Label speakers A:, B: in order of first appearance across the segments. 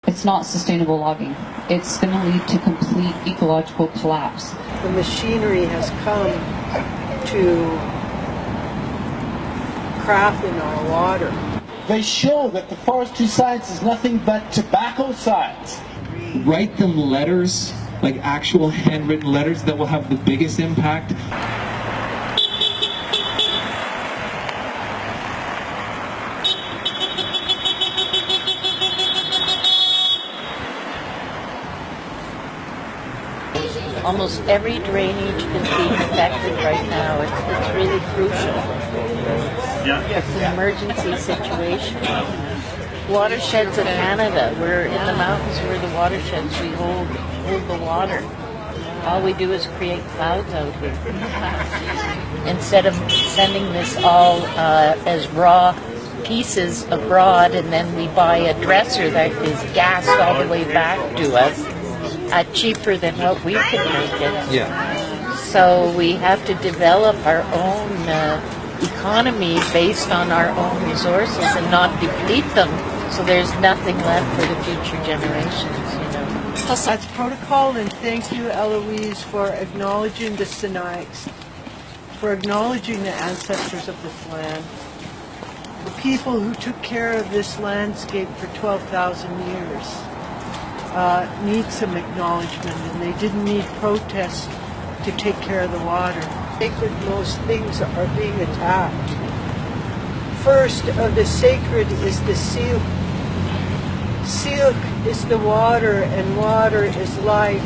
A: It's not sustainable logging. It's going to lead to complete ecological collapse.
B: The machinery has come to craft in our water.
C: They show that the forestry science is nothing but tobacco science.
D: Write them letters, like actual handwritten letters that will have the biggest impact.
E: Almost every drainage is being affected right now. It's really crucial. It's an emergency situation. Watersheds in Canada. We're in the mountains. We're the watersheds. We hold the water. All we do is create clouds out here. Instead of sending this all as raw pieces abroad, and then we buy a dresser that is gassed all the way back to us at cheaper than what we can make it.
D: Yeah.
E: So we have to develop our own economy based on our own resources and not deplete them, so there's nothing left for the future generations, you know.
B: That's protocol, and thank you, Eloise, for acknowledging the Sinaiaks, for acknowledging the ancestors of this land, the people who took care of this landscape for 12,000 years. Need some acknowledgement, and they didn't need protest to take care of the water. Sacred most things are being attacked. First of the sacred is the silk. Silk is the water, and water is life.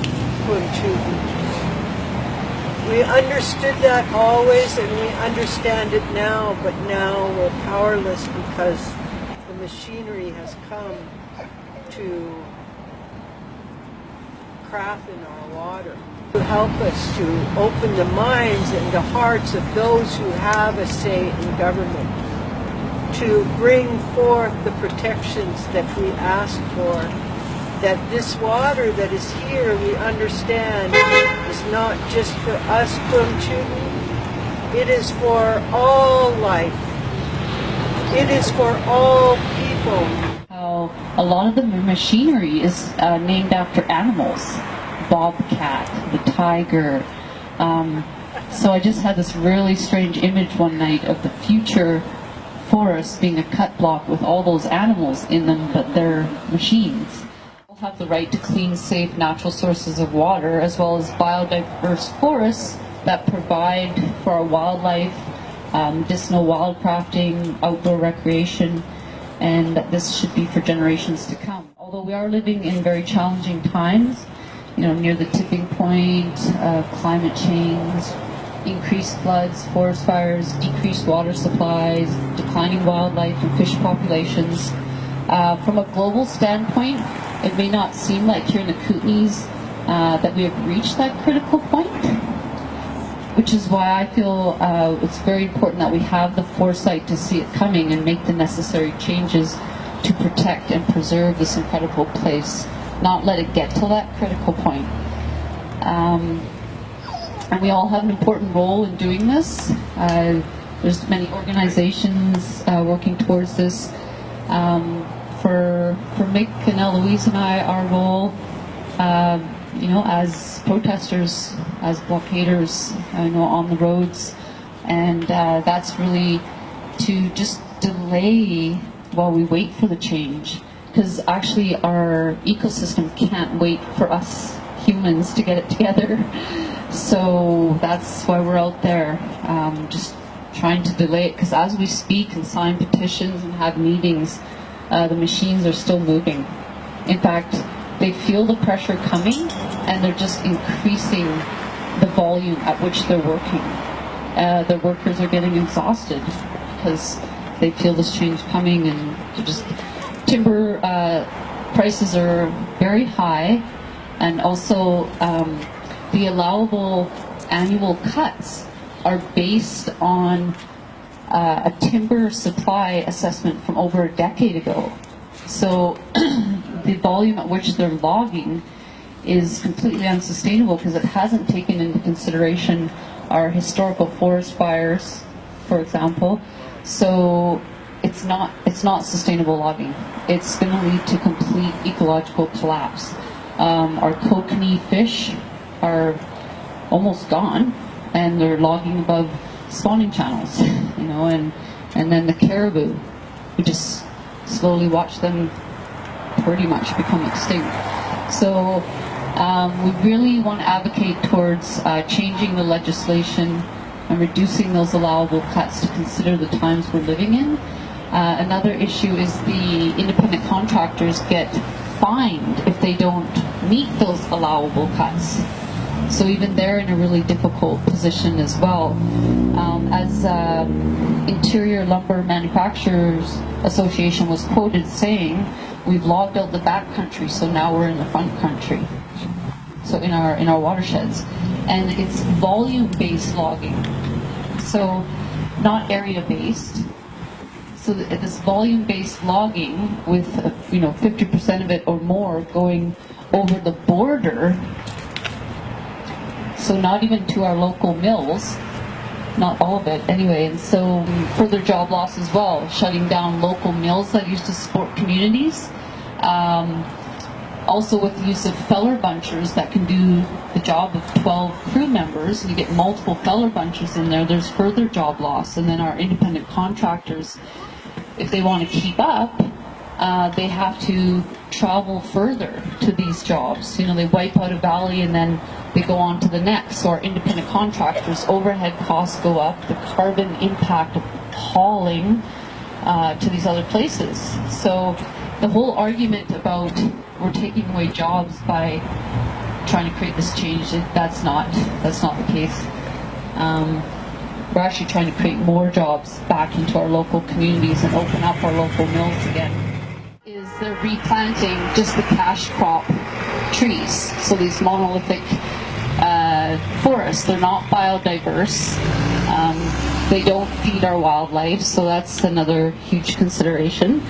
B: We understood that always, and we understand it now, but now we're powerless because the machinery has come to craft in our water. To help us to open the minds and the hearts of those who have a say in government, to bring forth the protections that we ask for, that this water that is here, we understand, is not just for us, Kumchu. It is for all life. It is for all people.
A: A lot of the machinery is named after animals. Bobcat, the tiger. So I just had this really strange image one night of the future forest being a cut block with all those animals in them, but they're machines. We'll have the right to clean, safe, natural sources of water, as well as biodiverse forests that provide for our wildlife, medicinal wildcrafting, outdoor recreation, and this should be for generations to come. Although we are living in very challenging times, you know, near the tipping point of climate change, increased floods, forest fires, decreased water supplies, declining wildlife and fish populations. From a global standpoint, it may not seem like here in the Kootenays that we have reached that critical point, which is why I feel it's very important that we have the foresight to see it coming and make the necessary changes to protect and preserve this incredible place, not let it get to that critical point. And we all have an important role in doing this. There's many organizations working towards this. For Mick and Eloise and I, our role, you know, as protesters, as blockaders, you know, on the roads, and that's really to just delay while we wait for the change, because actually our ecosystem can't wait for us humans to get it together. So that's why we're out there, just trying to delay it, because as we speak and sign petitions and have meetings, the machines are still moving. In fact, they feel the pressure coming, and they're just increasing the volume at which they're working. The workers are getting exhausted because they feel this change coming, and they're just timber prices are very high, and also the allowable annual cuts are based on a timber supply assessment from over a decade ago. So the volume at which they're logging is completely unsustainable because it hasn't taken into consideration our historical forest fires, for example. So it's not sustainable logging. It's going to lead to complete ecological collapse. Our kokanee fish are almost gone, and they're logging above spawning channels, you know, and then the caribou, we just slowly watch them pretty much become extinct. So we really want to advocate towards changing the legislation and reducing those allowable cuts to consider the times we're living in. Another issue is the independent contractors get fined if they don't meet those allowable cuts. So even they're in a really difficult position as well. As Interior Lumber Manufacturers Association was quoted saying, we've logged out the back country, so now we're in the front country. So in our watersheds. And it's volume-based logging, so not area-based. So this volume-based logging with 50% of it or more going over the border, so not even to our local mills, not all of it anyway, and so further job loss as well, shutting down local mills that used to support communities. Also with the use of feller bunchers that can do the job of 12 crew members, and you get multiple feller bunchers in there, there's further job loss. And then our independent contractors, if they want to keep up, they have to travel further to these jobs. You know, they wipe out a valley and then they go on to the next. So our independent contractors' overhead costs go up, the carbon impact of hauling to these other places. So the whole argument about we're taking away jobs by trying to create this change, that's not the case. We're actually trying to create more jobs back into our local communities and open up our local mills again. Is they're replanting just the cash crop trees. So these monolithic forests, they're not biodiverse. They don't feed our wildlife, so that's another huge consideration.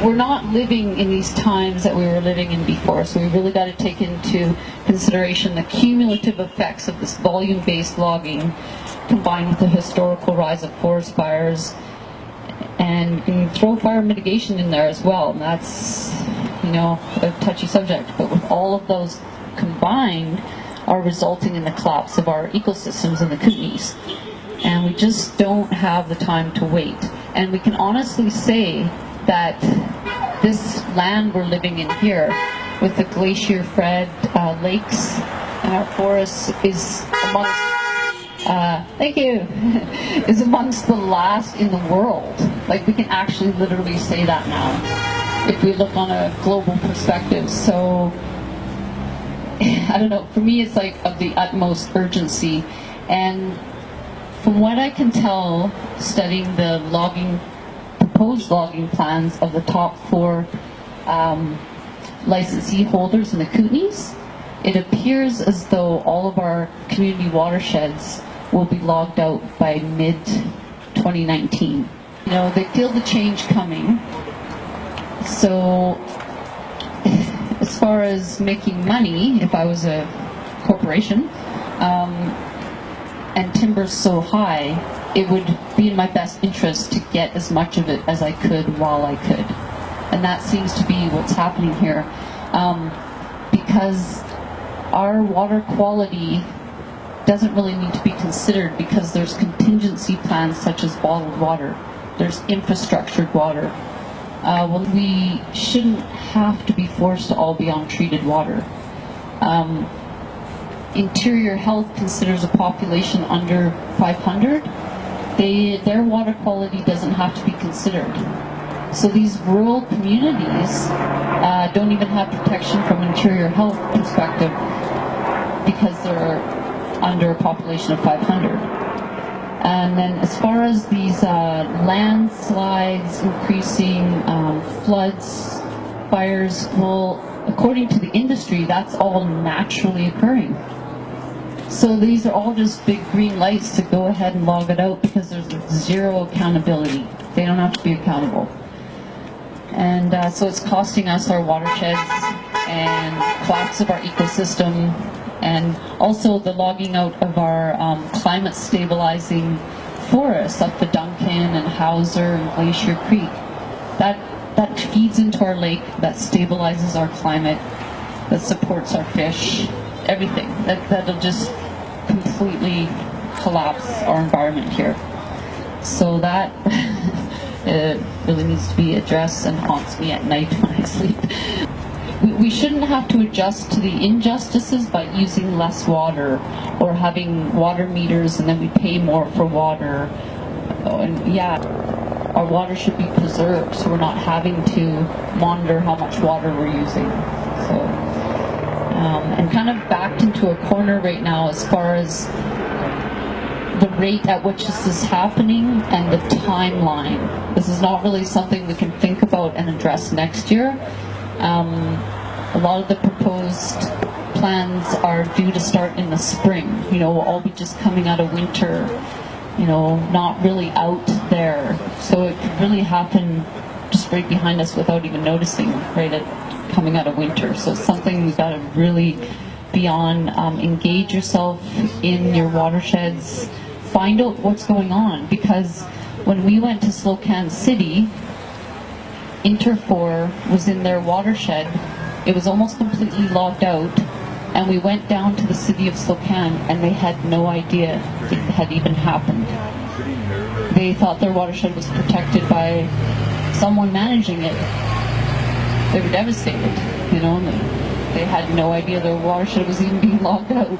A: We're not living in these times that we were living in before, so we really got to take into consideration the cumulative effects of this volume-based logging combined with the historical rise of forest fires, and you can throw fire mitigation in there as well, and that's, you know, a touchy subject, but with all of those combined are resulting in the collapse of our ecosystems in the Kootenays. And we just don't have the time to wait. And we can honestly say that this land we're living in here, with the glacier-fed lakes and our forests, is amongst is amongst the last in the world. Like, we can actually literally say that now, if we look on a global perspective. So, I don't know, for me it's like of the utmost urgency. And from what I can tell, studying the proposed logging plans of the top 4 licensee holders in the Kootenays, it appears as though all of our community watersheds will be logged out by mid-2019. You know, they feel the change coming. So, as far as making money, if I was a corporation, and timber's so high, it would be in my best interest to get as much of it as I could while I could. And that seems to be what's happening here. Because our water quality doesn't really need to be considered, because there's contingency plans such as bottled water. There's infrastructured water. Well, we shouldn't have to be forced to all be on treated water. Interior Health considers a population under 500. Their water quality doesn't have to be considered. So these rural communities don't even have protection from Interior Health perspective because they're under a population of 500. And then as far as these landslides, increasing floods, fires, well, according to the industry, that's all naturally occurring. So these are all just big green lights to go ahead and log it out, because there's zero accountability. They don't have to be accountable. And so it's costing us our watersheds and collapse of our ecosystem, and also the logging out of our climate stabilizing forests up the Duncan and Hauser and Glacier Creek. that feeds into our lake, that stabilizes our climate, that supports our fish, everything. That'll just completely collapse our environment here. So that it really needs to be addressed and haunts me at night when I sleep. We shouldn't have to adjust to the injustices by using less water or having water meters and then we pay more for water. And yeah, our water should be preserved so we're not having to monitor how much water we're using. So, and kind of backed into a corner right now as far as the rate at which this is happening and the timeline. This is not really something we can think about and address next year. A lot of the proposed plans are due to start in the spring. You know, we'll all be just coming out of winter, you know, not really out there. So it could really happen just right behind us without even noticing, right at coming out of winter. So it's something we've got to really be on, engage yourself in your watersheds, find out what's going on. Because when we went to Slocan City, Interfor was in their watershed. It was almost completely logged out, and we went down to the city of Slocan and they had no idea it had even happened. They thought their watershed was protected by someone managing it. They were devastated, you know, they had no idea their watershed was even being logged out.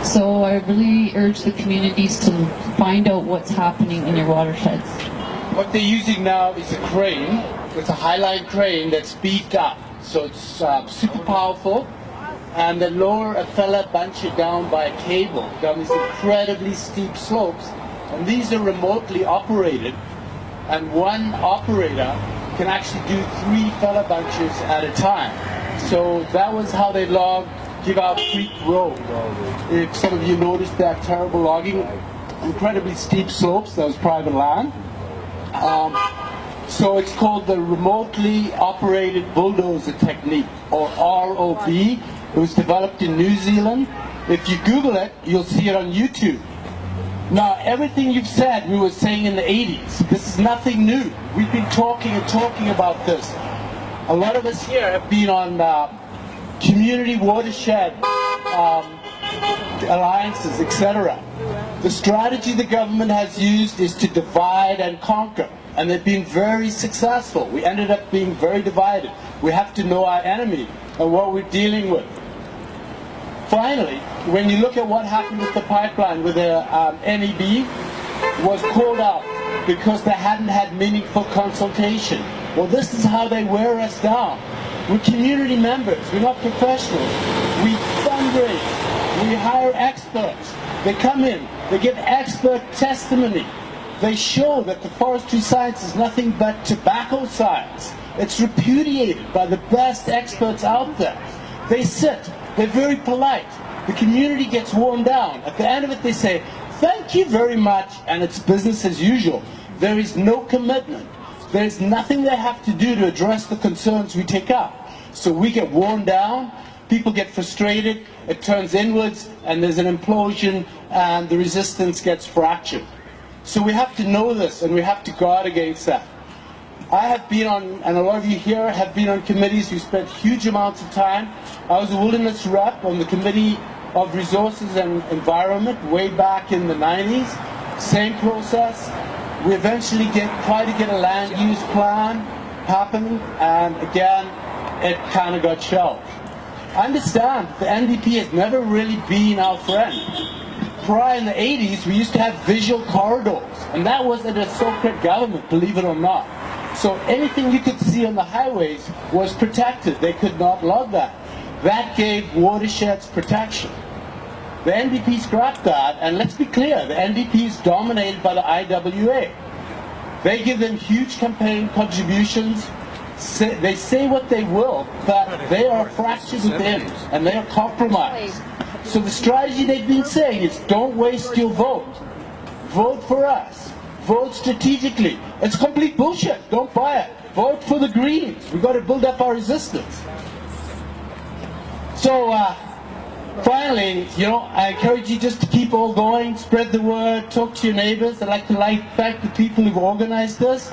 A: So I really urge the communities to find out what's happening in your watersheds.
C: What they're using now is a crane. It's a highline crane that's beefed up. So it's super powerful, and they lower a fella bunch it down by a cable down these incredibly steep slopes, and these are remotely operated, and one operator can actually do 3 fella bunches at a time. So that was how they logged Give Out Creek Road. If some of you noticed that terrible logging, incredibly steep slopes, that was private land. So it's called the remotely operated bulldozer technique, or ROB. It was developed in New Zealand. If you Google it, you'll see it on YouTube. Now, everything you've said, we were saying in the 80s. This is nothing new. We've been talking and talking about this. A lot of us here have been on community watershed alliances, etc. The strategy the government has used is to divide and conquer. And they've been very successful. We ended up being very divided. We have to know our enemy and what we're dealing with. Finally, when you look at what happened with the pipeline, with the NEB, was called out because they hadn't had meaningful consultation. Well, this is how they wear us down. We're community members. We're not professionals. We fundraise. We hire experts. They come in. They give expert testimony. They show that the forestry science is nothing but tobacco science. It's repudiated by the best experts out there. They sit, they're very polite. The community gets worn down. At the end of it, they say, thank you very much, and it's business as usual. There is no commitment. There's nothing they have to do to address the concerns we take up. So we get worn down, people get frustrated, it turns inwards, and there's an implosion, and the resistance gets fractured. So we have to know this, and we have to guard against that. I have been on, and a lot of you here have been on committees who spent huge amounts of time. I was a wilderness rep on the Committee of Resources and Environment way back in the 90s. Same process. We eventually try to get a land use plan happening, and again, it kind of got shelved. I understand the NDP has never really been our friend. Prior in the 80s, we used to have visual corridors, and that was an Socrat government, believe it or not. So anything you could see on the highways was protected. They could not log that. That gave watersheds protection. The NDP scrapped that, and let's be clear, the NDP is dominated by the IWA. They give them huge campaign contributions. They say what they will, but they are fractured within, and they are compromised. So the strategy they've been saying is, don't waste your vote. Vote for us. Vote strategically. It's complete bullshit. Don't buy it. Vote for the Greens. We've got to build up our resistance. So, finally, I encourage you just to keep all going, spread the word, talk to your neighbors. I'd like to thank the people who've organized this.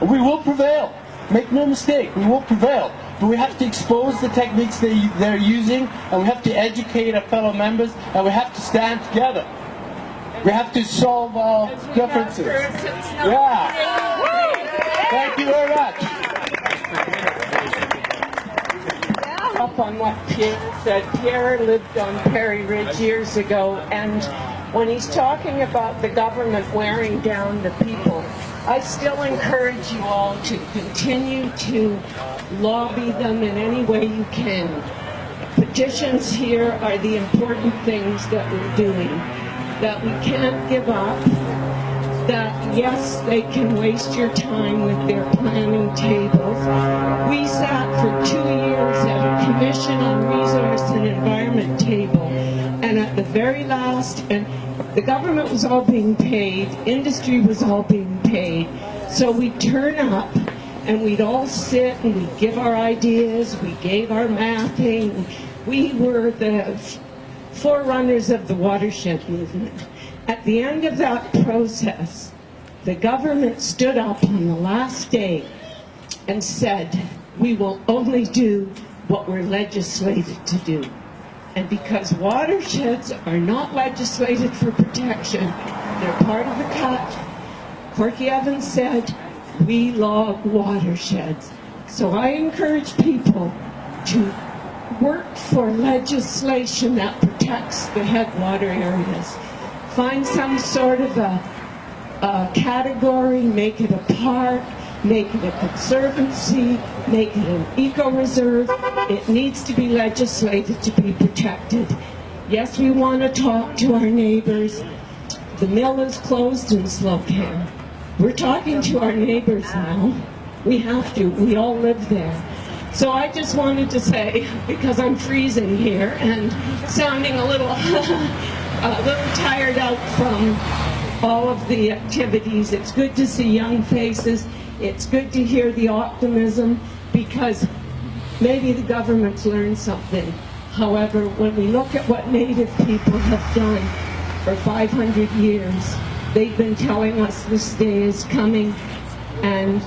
C: We will prevail. Make no mistake, we will prevail. But we have to expose the techniques they're using, and we have to educate our fellow members, and we have to stand together. We have to solve our differences. Yeah. Thank you very much.
F: Up on what Pierre said. Pierre lived on Perry Ridge years ago, and when he's talking about the government wearing down the people, I still encourage you all to continue to lobby them in any way you can. Petitions here are the important things that we're doing, that we can't give up, that yes, they can waste your time with their planning tables. We sat for 2 years at a Commission on Resource and Environment table, and at the very last, and the government was all being paid, industry was all being paid, so we'd turn up and we'd all sit and we'd give our ideas, we gave our mapping. We were the forerunners of the watershed movement. At the end of that process, the government stood up on the last day and said, we will only do what we're legislated to do. And because watersheds are not legislated for protection, they're part of the cut, Corky Evans said, we log watersheds. So I encourage people to work for legislation that protects the headwater areas. Find some sort of a category, make it a park, make it a conservancy, make it an eco-reserve. It needs to be legislated to be protected. Yes, we want to talk to our neighbors. The mill is closed in Slocum. We're talking to our neighbors now. We have to. We all live there. So I just wanted to say, because I'm freezing here and sounding a little tired out from all of the activities, it's good to see young faces. It's good to hear the optimism, because maybe the government's learned something. However, when we look at what Native people have done for 500 years, they've been telling us this day is coming, and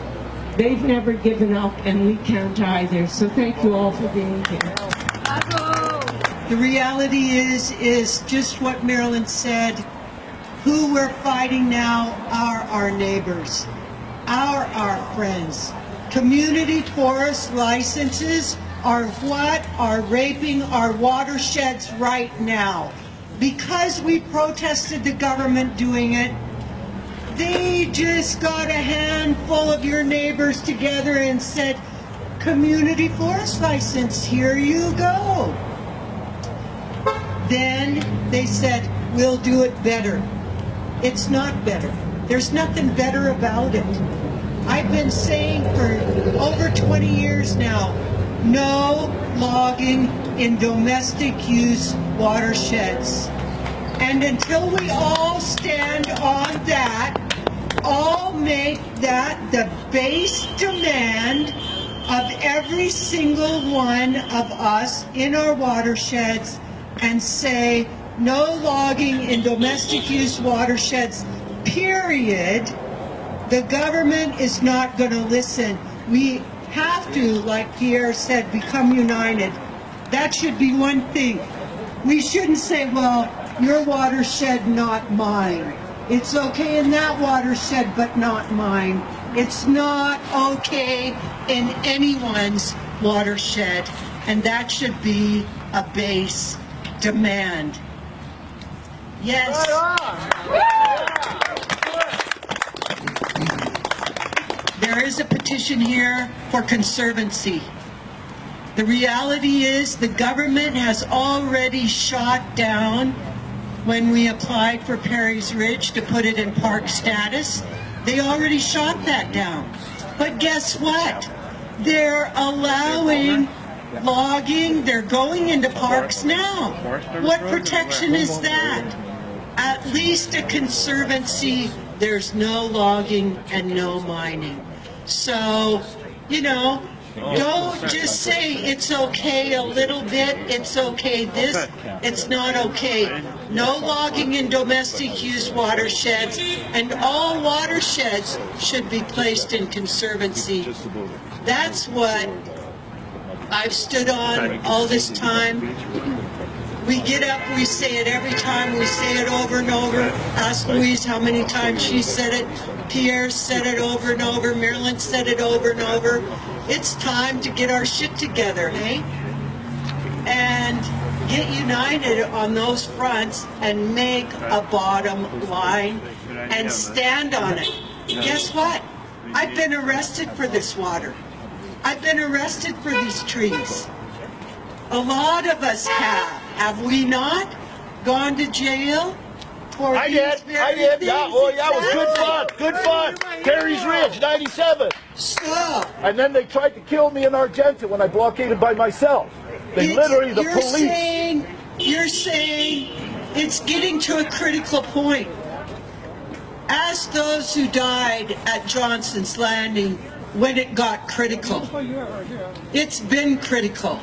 F: they've never given up, and we can't either. So thank you all for being here.
B: The reality is just what Marilyn said. Who we're fighting now are our neighbors, are our friends. Community forest licenses are what are raping our watersheds right now. Because we protested the government doing it, they just got a handful of your neighbors together and said, community forest license, here you go. Then they said, we'll do it better. It's not better. There's nothing better about it. I've been saying for over 20 years now, no logging in domestic use watersheds. And until we all stand on that, all make that the base demand of every single one of us in our watersheds, and say no logging in domestic use watersheds, period, the government is not going to listen. We have to, like Pierre said, become united. That should be one thing. We shouldn't say, well, your watershed, not mine. It's okay in that watershed, but not mine. It's not okay in anyone's watershed, and that should be a base demand. Yes. There is a petition here for conservancy. The reality is the government has already shot down, when we applied for Perry's Ridge to put it in park status, they already shot that down. But guess what? They're allowing logging, they're going into parks now. What protection is that? At least a conservancy, there's no logging and no mining. So, you know, don't just say it's okay a little bit, it's okay this, it's not okay. No logging in domestic use watersheds, and all watersheds should be placed in conservancy. That's what I've stood on all this time. We get up, we say it every time, we say it over and over. Ask Louise how many times she said it. Pierre said it over and over. Marilyn said it over and over. It's time to get our shit together, hey? And get united on those fronts and make a bottom line and stand on it. Guess what? I've been arrested for this water. I've been arrested for these trees. A lot of us have we not gone to jail for
G: I
B: these
G: did.
B: very
G: Yeah.
B: things?
G: Oh, yeah, it was good fun. Good fun. Perry's Ridge, 97.
B: So,
G: And then they tried to kill me in Argenta when I blockaded by myself. They literally, the police.
B: You're saying it's getting to a critical point. Ask those who died at Johnson's Landing when it got critical. It's been critical.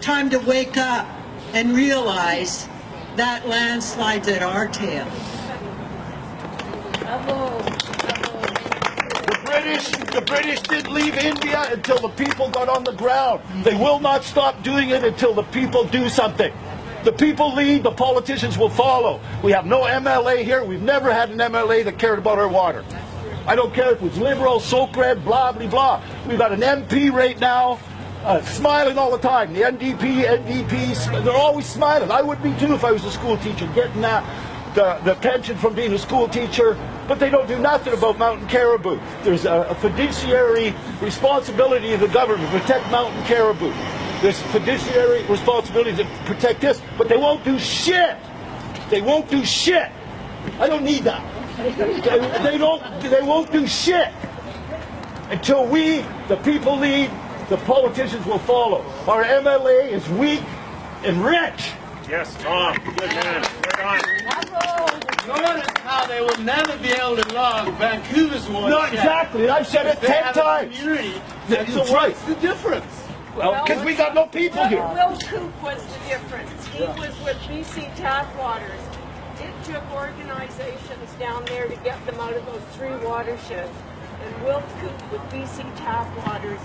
B: Time to wake up and realize that landslide's at our tail.
G: The British didn't leave India until the people got on the ground. They will not stop doing it until the people do something. The people lead, the politicians will follow. We have no MLA here. We've never had an MLA that cared about our water. I don't care if it was liberal, soap red, blah, blah, blah. We've got an MP right now smiling all the time. The NDP, they're always smiling. I would be too if I was a school teacher, getting the pension from being a school teacher. But they don't do nothing about mountain caribou. There's a fiduciary responsibility of the government to protect mountain caribou. There's fiduciary responsibility to protect this, but they won't do shit. They won't do shit. I don't need that. They won't do shit. Until we, the people, lead, the politicians will follow. Our MLA is weak and rich.
H: Yes, Tom. Good man. Right on.
C: Notice how they will never be able to log Vancouver's water.
G: No, exactly. I've said it 10 times.
C: So what's the difference?
G: Well, because we got no people here.
F: Will Coop was the difference. He was with BC Tap Waters. It took organizations down there to get them out of those 3 watersheds. And Will Coop with BC Tap Waters,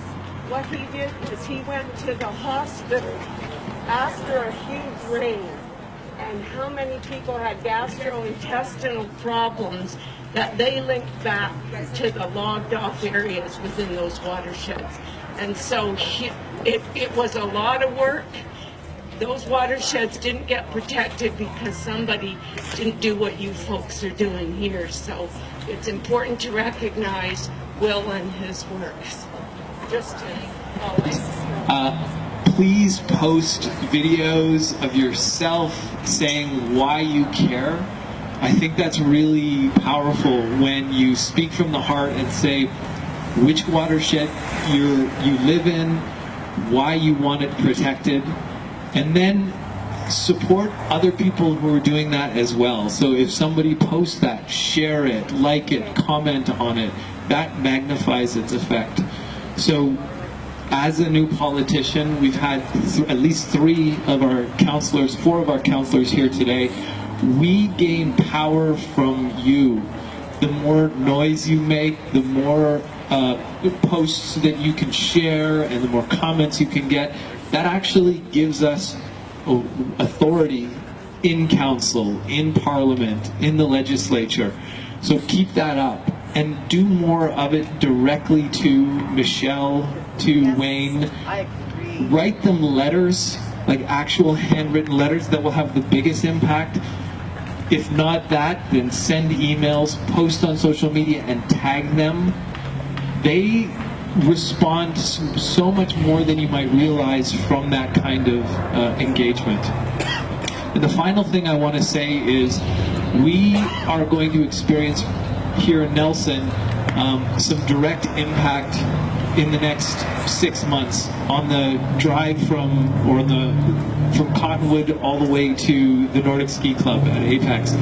F: what he did was he went to the hospital after a huge rain. And how many people had gastrointestinal problems that they linked back to the logged off areas within those watersheds. And so it was a lot of work. Those watersheds didn't get protected because somebody didn't do what you folks are doing here. So it's important to recognize Will and his works. Just to always.
D: Please post videos of yourself saying why you care. I think that's really powerful when you speak from the heart and say which watershed you live in, why you want it protected, and then support other people who are doing that as well. So if somebody posts that, share it, like it, comment on it. That magnifies its effect. So as a new politician, we've had at least 4 of our councillors here today. We gain power from you. The more noise you make, the more posts that you can share, and the more comments you can get, that actually gives us authority in council, in parliament, in the legislature. So keep that up and do more of it directly to Michelle, to Wayne.
E: I agree.
D: Write them letters, like actual handwritten letters that will have the biggest impact. If not that, then send emails, post on social media and tag them. They respond so much more than you might realize from that kind of engagement. And the final thing I want to say is we are going to experience here in Nelson some direct impact in the next 6 months on the drive from Cottonwood all the way to the Nordic Ski Club at Apex.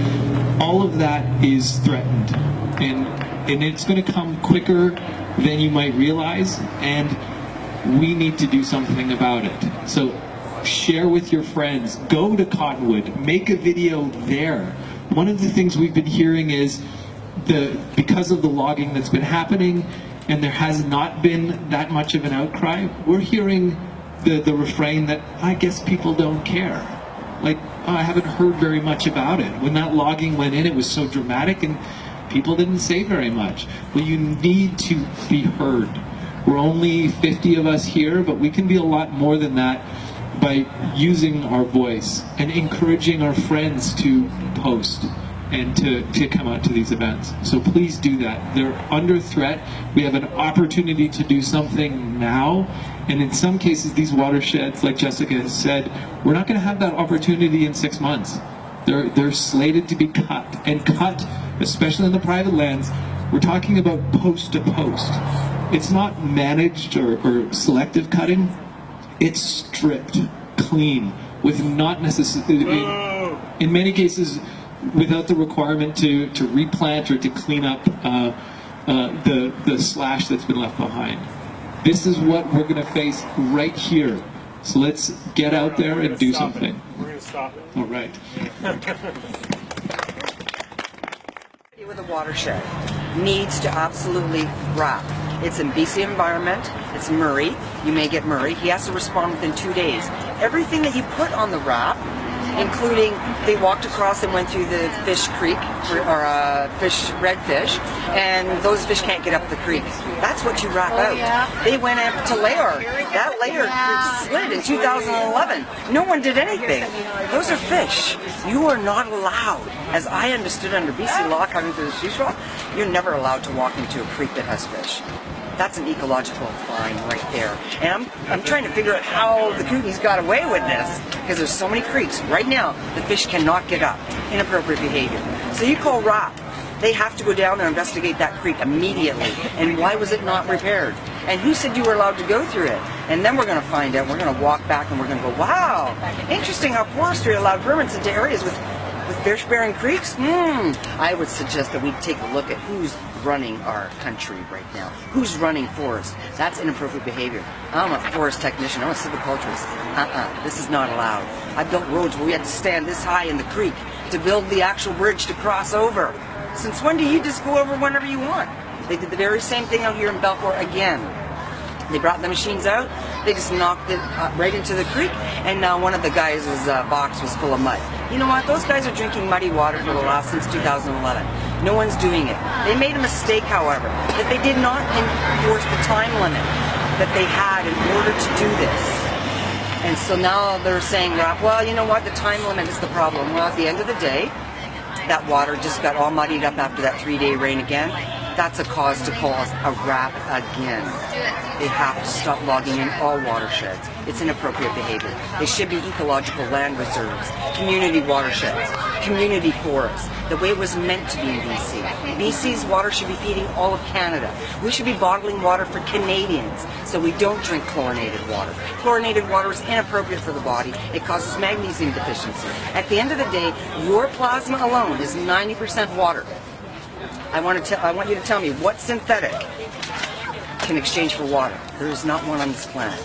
D: All of that is threatened, and it's going to come quicker than you might realize, and we need to do something about it. So share with your friends, go to Cottonwood, make a video there. One of the things we've been hearing is because of the logging that's been happening, and there has not been that much of an outcry, we're hearing the refrain that I guess people don't care. Like, oh, I haven't heard very much about it. When that logging went in, it was so dramatic and people didn't say very much. Well, you need to be heard. We're only 50 of us here, but we can be a lot more than that by using our voice and encouraging our friends to post and to come out to these events. So please do that. They're under threat. We have an opportunity to do something now. And in some cases, these watersheds, like Jessica has said, we're not going to have that opportunity in 6 months. They're slated to be cut, and cut, especially in the private lands. We're talking about post to post. It's not managed or selective cutting. It's stripped, clean, with not necessarily, in many cases, without the requirement to replant or to clean up the slash that's been left behind. This is what we're going to face right here. So let's get out there and do something.
H: We're going to stop it.
D: All right.
I: With a watershed needs to absolutely wrap. It's in BC Environment. It's Murray. You may get Murray. He has to respond within 2 days. Everything that you put on the wrap, including they walked across and went through the fish creek, or redfish, and those fish can't get up the creek. That's what you wrap out.
E: Yeah.
I: They went up to Layer. That Layer slid in 2011. No one did anything. Those are fish. You are not allowed, as I understood under BC law coming through the Shuswap, you're never allowed to walk into a creek that has fish. That's an ecological fine right there. And I'm trying to figure out how the Kootenays got away with this, because there's so many creeks. Right now, the fish cannot get up. Inappropriate behavior. So you call RAP. They have to go down there and investigate that creek immediately. And why was it not repaired? And who said you were allowed to go through it? And then we're going to find out. We're going to walk back and we're going to go, wow, interesting how forestry allowed permits into areas with fish-bearing creeks? I would suggest that we take a look at who's running our country right now. Who's running forests? That's inappropriate behavior. I'm a forest technician. I'm a silviculturist. This is not allowed. I built roads where we had to stand this high in the creek to build the actual bridge to cross over. Since when do you just go over whenever you want? They did the very same thing out here in Balfour again. They brought the machines out, they just knocked it right into the creek, and now one of the guys' box was full of mud. You know what? Those guys are drinking muddy water for the last since 2011. No one's doing it. They made a mistake, however, that they did not enforce the time limit that they had in order to do this. And so now they're saying, well, you know what? The time limit is the problem. Well, at the end of the day, that water just got all muddied up after that 3-day rain again. That's a cause to call us a RAP again. They have to stop logging in all watersheds. It's inappropriate behavior. They should be ecological land reserves, community watersheds, community forests, the way it was meant to be in BC. BC's water should be feeding all of Canada. We should be bottling water for Canadians so we don't drink chlorinated water. Chlorinated water is inappropriate for the body. It causes magnesium deficiency. At the end of the day, your plasma alone is 90% water. I want you to tell me what synthetic can exchange for water. There is not one on this planet.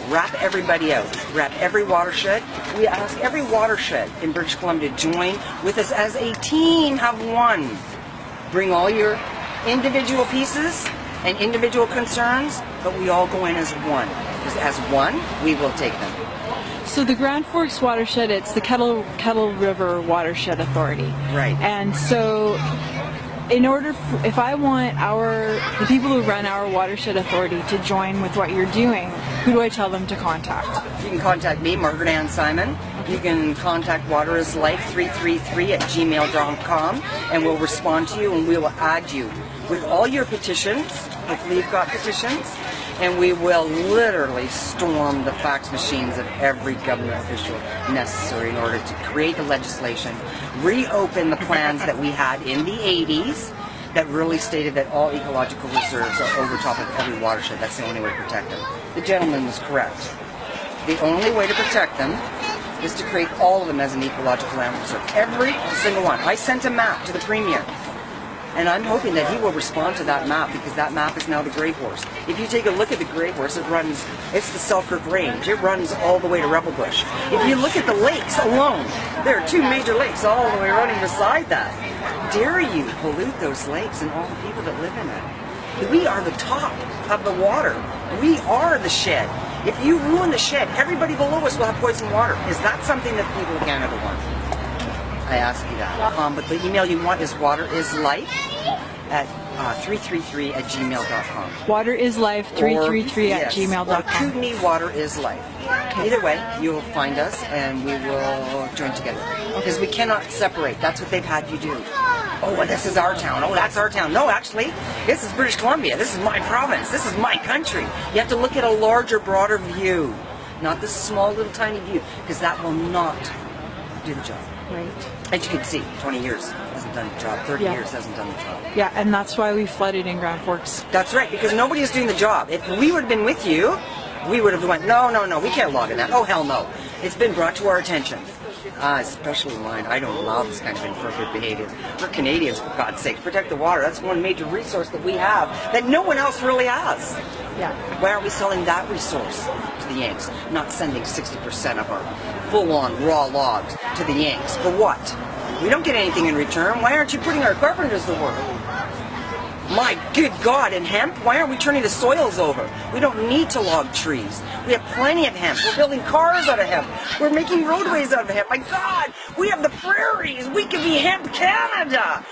I: Wrap everybody out. Wrap every watershed. We ask every watershed in British Columbia to join with us as a team. Have one. Bring all your individual pieces and individual concerns, but we all go in as one. Because as one, we will take them.
J: So the Grand Forks watershed, it's the Kettle River Watershed Authority.
I: Right.
J: And so in order, if I want the people who run our watershed authority to join with what you're doing, who do I tell them to contact?
I: You can contact me, Margaret Ann Simon. You can contact waterislife333@gmail.com, and we'll respond to you, and we will add you with all your petitions. Hopefully you've got petitions, and we will literally storm the fax machines of every government official necessary in order to create the legislation, reopen the plans that we had in the 80s that really stated that all ecological reserves are over top of every watershed. That's the only way to protect them. The gentleman was correct. The only way to protect them is to create all of them as an ecological land reserve. Every single one. I sent a map to the Premier. And I'm hoping that he will respond to that map, because that map is now the Grey Horse. If you take a look at the Grey Horse, it's the Selkirk Range. It runs all the way to Rebel Bush. If you look at the lakes alone, there are 2 major lakes all the way running beside that. Dare you pollute those lakes and all the people that live in it? We are the top of the water. We are the shed. If you ruin the shed, everybody below us will have poisoned water. Is that something that people in Canada want? I ask you that. But the email you want is waterislife at 333@gmail.com.
J: waterislife333@gmail.com.
I: Or Kootenai Water is Life. Either way, you will find us and we will join together. Because we cannot separate. That's what they've had you do. Oh, well, this is our town. Oh, that's our town. No, actually, this is British Columbia. This is my province. This is my country. You have to look at a larger, broader view. Not this small, little, tiny view. Because that will not do the job.
J: Right.
I: As you can see, 20 years hasn't done the job. 30 years hasn't done the job.
J: Yeah, and that's why we flooded in Grand Forks.
I: That's right, because nobody is doing the job. If we would have been with you, we would have went, no, we can't log in that. Oh, hell no. It's been brought to our attention. Especially mine. I don't allow this kind of inappropriate behavior. We're Canadians, for God's sake. Protect the water. That's one major resource that we have that no one else really has.
J: Yeah.
I: Why aren't we selling that resource to the Yanks? Not sending 60% of our full-on raw logs to the Yanks. For what? We don't get anything in return. Why aren't you putting our carpenters to work? My good God, in hemp? Why aren't we turning the soils over? We don't need to log trees. We have plenty of hemp. We're building cars out of hemp. We're making roadways out of hemp. My God, we have the prairies. We could be Hemp Canada.